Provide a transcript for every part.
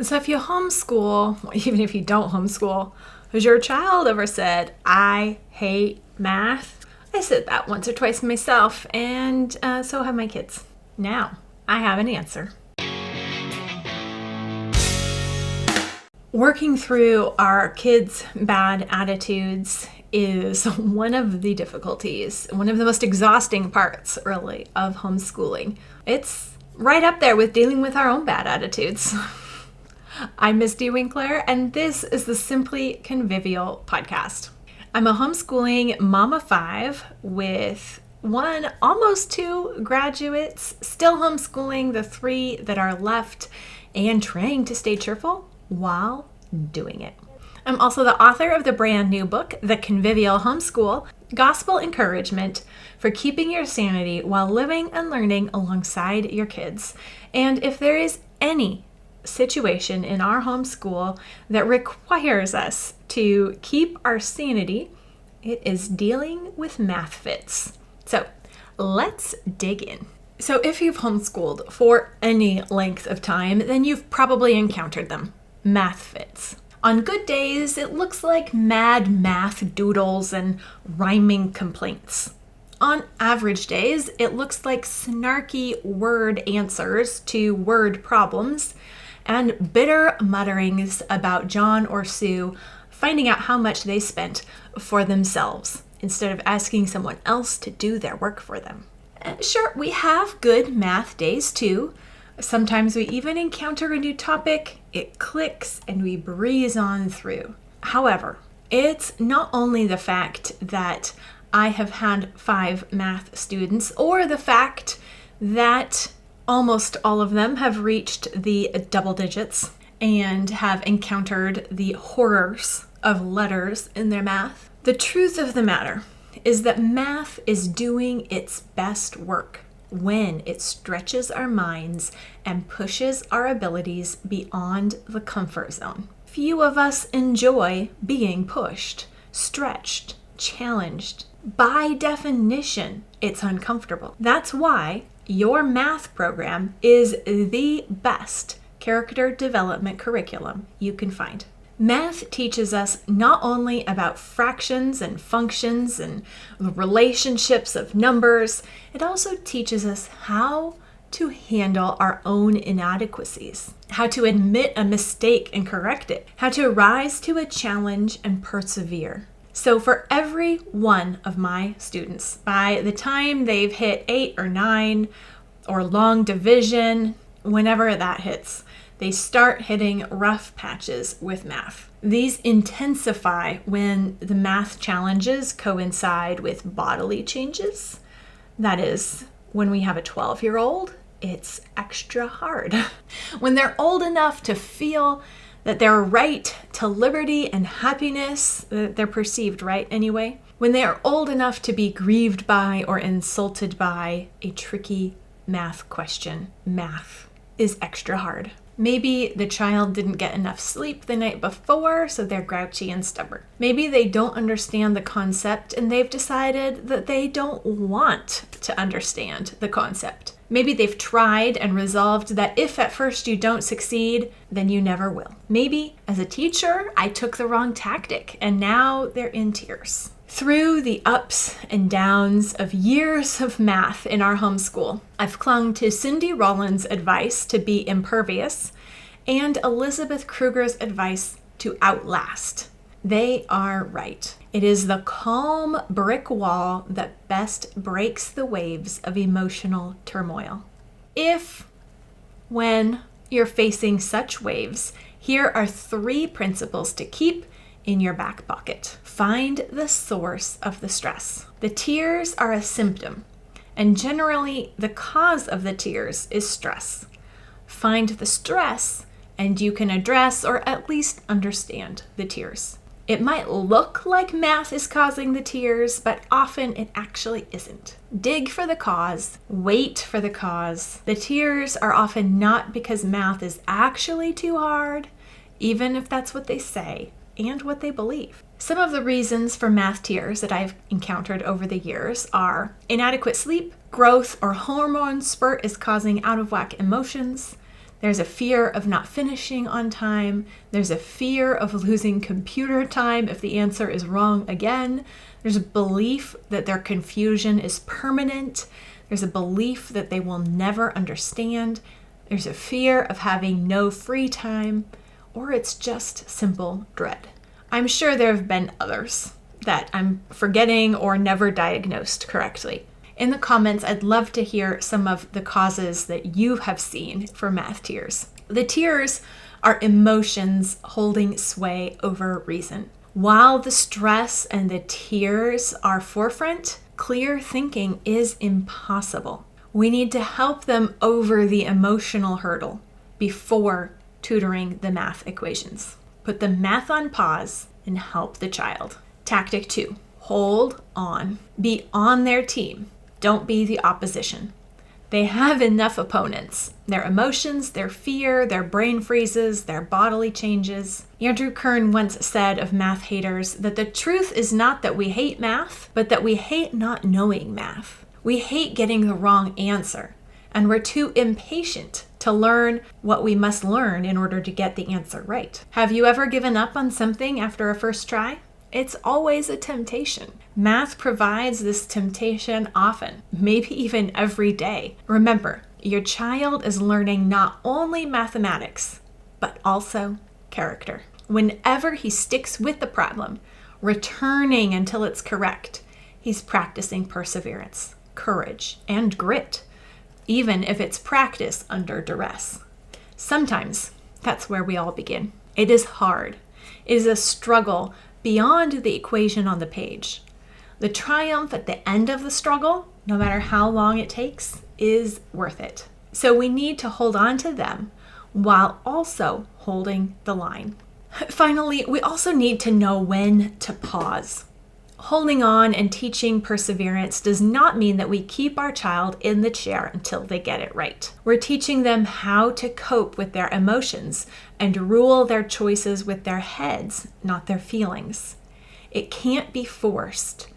So if you homeschool, even if you don't homeschool, has your child ever said, "I hate math"? I said that once or twice myself, and so have my kids. Now, I have an answer. Working through our kids' bad attitudes is one of the difficulties, one of the most exhausting parts, really, of homeschooling. It's right up there with dealing with our own bad attitudes. I'm Misty Winkler, and this is the Simply Convivial podcast. I'm a homeschooling mom of 5 with almost 2 graduates, still homeschooling the 3 that are left, and trying to stay cheerful while doing it. I'm also the author of the brand new book, The Convivial Homeschool, Gospel Encouragement for Keeping Your Sanity While Living and Learning Alongside Your Kids. And if there is any situation in our homeschool that requires us to keep our sanity, it is dealing with math fits. So let's dig in. So if you've homeschooled for any length of time, then you've probably encountered them. Math fits. On good days, it looks like mad math doodles and rhyming complaints. On average days, it looks like snarky word answers to word problems and bitter mutterings about John or Sue finding out how much they spent for themselves instead of asking someone else to do their work for them. And sure, we have good math days too. Sometimes we even encounter a new topic, it clicks, and we breeze on through. However, it's not only the fact that I have had 5 math students, or the fact that almost all of them have reached the double digits and have encountered the horrors of letters in their math. The truth of the matter is that math is doing its best work when it stretches our minds and pushes our abilities beyond the comfort zone. Few of us enjoy being pushed, stretched, challenged. By definition, it's uncomfortable. That's why your math program is the best character development curriculum you can find. Math teaches us not only about fractions and functions and the relationships of numbers, it also teaches us how to handle our own inadequacies, how to admit a mistake and correct it, how to rise to a challenge and persevere. So for every one of my students, by the time they've hit 8 or 9 or long division, whenever that hits, they start hitting rough patches with math. These intensify when the math challenges coincide with bodily changes. That is, when we have a 12-year-old, it's extra hard. When they're old enough to feel that their right to liberty and happiness, they're perceived right anyway, when they are old enough to be grieved by or insulted by a tricky math question, math is extra hard. Maybe the child didn't get enough sleep the night before, so they're grouchy and stubborn. Maybe they don't understand the concept and they've decided that they don't want to understand the concept. Maybe they've tried and resolved that if at first you don't succeed, then you never will. Maybe as a teacher, I took the wrong tactic and now they're in tears. Through the ups and downs of years of math in our homeschool, I've clung to Cindy Rollins' advice to be impervious and Elizabeth Kruger's advice to outlast. They are right. It is the calm brick wall that best breaks the waves of emotional turmoil. When you're facing such waves, here are 3 principles to keep in your back pocket. Find the source of the stress. The tears are a symptom, and generally the cause of the tears is stress. Find the stress, and you can address or at least understand the tears. It might look like math is causing the tears, but often it actually isn't. Dig for the cause, wait for the cause. The tears are often not because math is actually too hard, even if that's what they say and what they believe. Some of the reasons for math tears that I've encountered over the years are inadequate sleep, growth or hormone spurt is causing out of whack emotions, There's a fear of not finishing on time. There's a fear of losing computer time if the answer is wrong again. There's a belief that their confusion is permanent. There's a belief that they will never understand. There's a fear of having no free time, or it's just simple dread. I'm sure there have been others that I'm forgetting or never diagnosed correctly. In the comments, I'd love to hear some of the causes that you have seen for math tears. The tears are emotions holding sway over reason. While the stress and the tears are forefront, clear thinking is impossible. We need to help them over the emotional hurdle before tutoring the math equations. Put the math on pause and help the child. Tactic 2, hold on. Be on their team. Don't be the opposition. They have enough opponents. Their emotions, their fear, their brain freezes, their bodily changes. Andrew Kern once said of math haters that the truth is not that we hate math, but that we hate not knowing math. We hate getting the wrong answer, and we're too impatient to learn what we must learn in order to get the answer right. Have you ever given up on something after a first try? It's always a temptation. Math provides this temptation often, maybe even every day. Remember, your child is learning not only mathematics, but also character. Whenever he sticks with the problem, returning until it's correct, he's practicing perseverance, courage, and grit, even if it's practice under duress. Sometimes that's where we all begin. It is hard. It is a struggle beyond the equation on the page. The triumph at the end of the struggle, no matter how long it takes, is worth it. So we need to hold on to them while also holding the line. Finally, we also need to know when to pause. Holding on and teaching perseverance does not mean that we keep our child in the chair until they get it right. We're teaching them how to cope with their emotions and rule their choices with their heads, not their feelings. It can't be forced.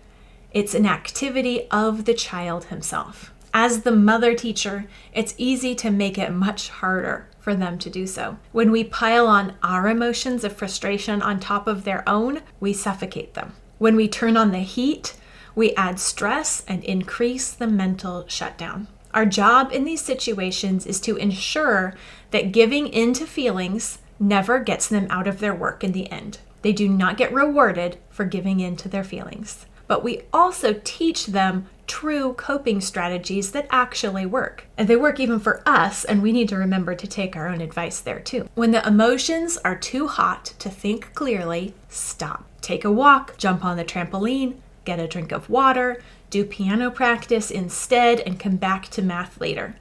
It's an activity of the child himself. As the mother teacher, it's easy to make it much harder for them to do so. When we pile on our emotions of frustration on top of their own, we suffocate them. When we turn on the heat, we add stress and increase the mental shutdown. Our job in these situations is to ensure that giving in to feelings never gets them out of their work in the end. They do not get rewarded for giving in to their feelings. But we also teach them true coping strategies that actually work. And they work even for us, and we need to remember to take our own advice there too. When the emotions are too hot to think clearly, stop. Take a walk, jump on the trampoline, get a drink of water, do piano practice instead, and come back to math later.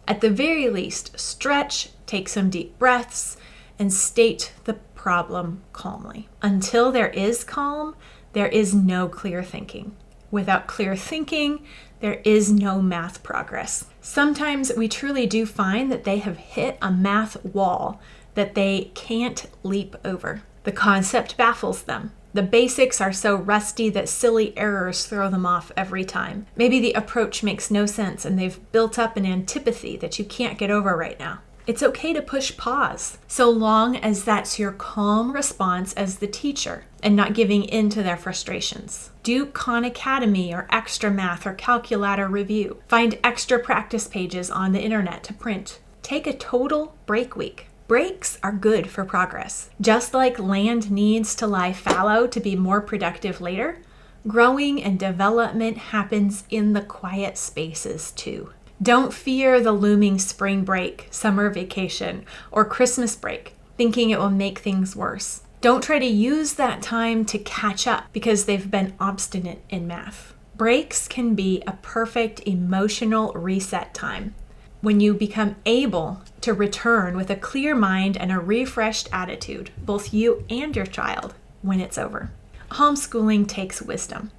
At the very least, stretch, take some deep breaths, and state the problem calmly. Until there is calm, there is no clear thinking. Without clear thinking, there is no math progress. Sometimes we truly do find that they have hit a math wall that they can't leap over. The concept baffles them. The basics are so rusty that silly errors throw them off every time. Maybe the approach makes no sense and they've built up an antipathy that you can't get over right now. It's okay to push pause, so long as that's your calm response as the teacher and not giving in to their frustrations. Do Khan Academy or Extra Math or Calculator Review. Find extra practice pages on the internet to print. Take a total break week. Breaks are good for progress. Just like land needs to lie fallow to be more productive later, growing and development happens in the quiet spaces too. Don't fear the looming spring break, summer vacation, or Christmas break, thinking it will make things worse. Don't try to use that time to catch up because they've been obstinate in math. Breaks can be a perfect emotional reset time when you become able to return with a clear mind and a refreshed attitude, both you and your child, when it's over. Homeschooling takes wisdom.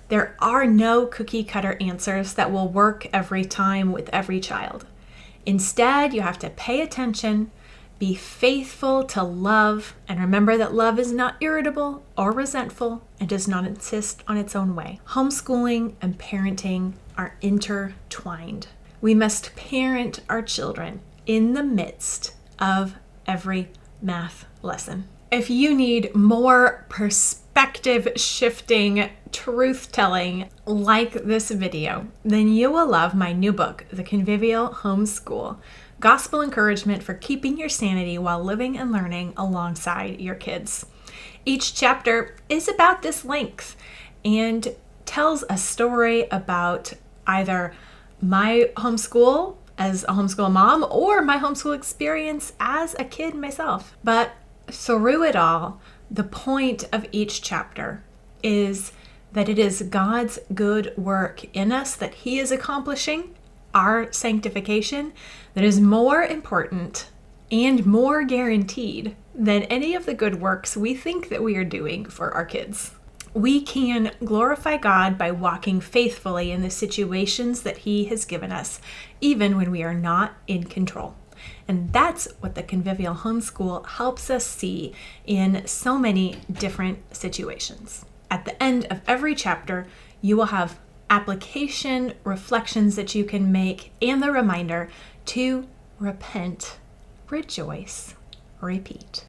There are no cookie-cutter answers that will work every time with every child. Instead, you have to pay attention, be faithful to love, and remember that love is not irritable or resentful and does not insist on its own way. Homeschooling and parenting are intertwined. We must parent our children in the midst of every math lesson. If you need more perspective shifting, truth telling like this video, then you will love my new book, The Convivial Homeschool: Gospel Encouragement for Keeping Your Sanity While Living and Learning Alongside Your Kids. Each chapter is about this length and tells a story about either my homeschool as a homeschool mom or my homeschool experience as a kid myself. But through it all, the point of each chapter is that it is God's good work in us that He is accomplishing, our sanctification, that is more important and more guaranteed than any of the good works we think that we are doing for our kids. We can glorify God by walking faithfully in the situations that He has given us, even when we are not in control. And that's what the Convivial Homeschool helps us see in so many different situations. At the end of every chapter, you will have application reflections that you can make and the reminder to repent, rejoice, repeat.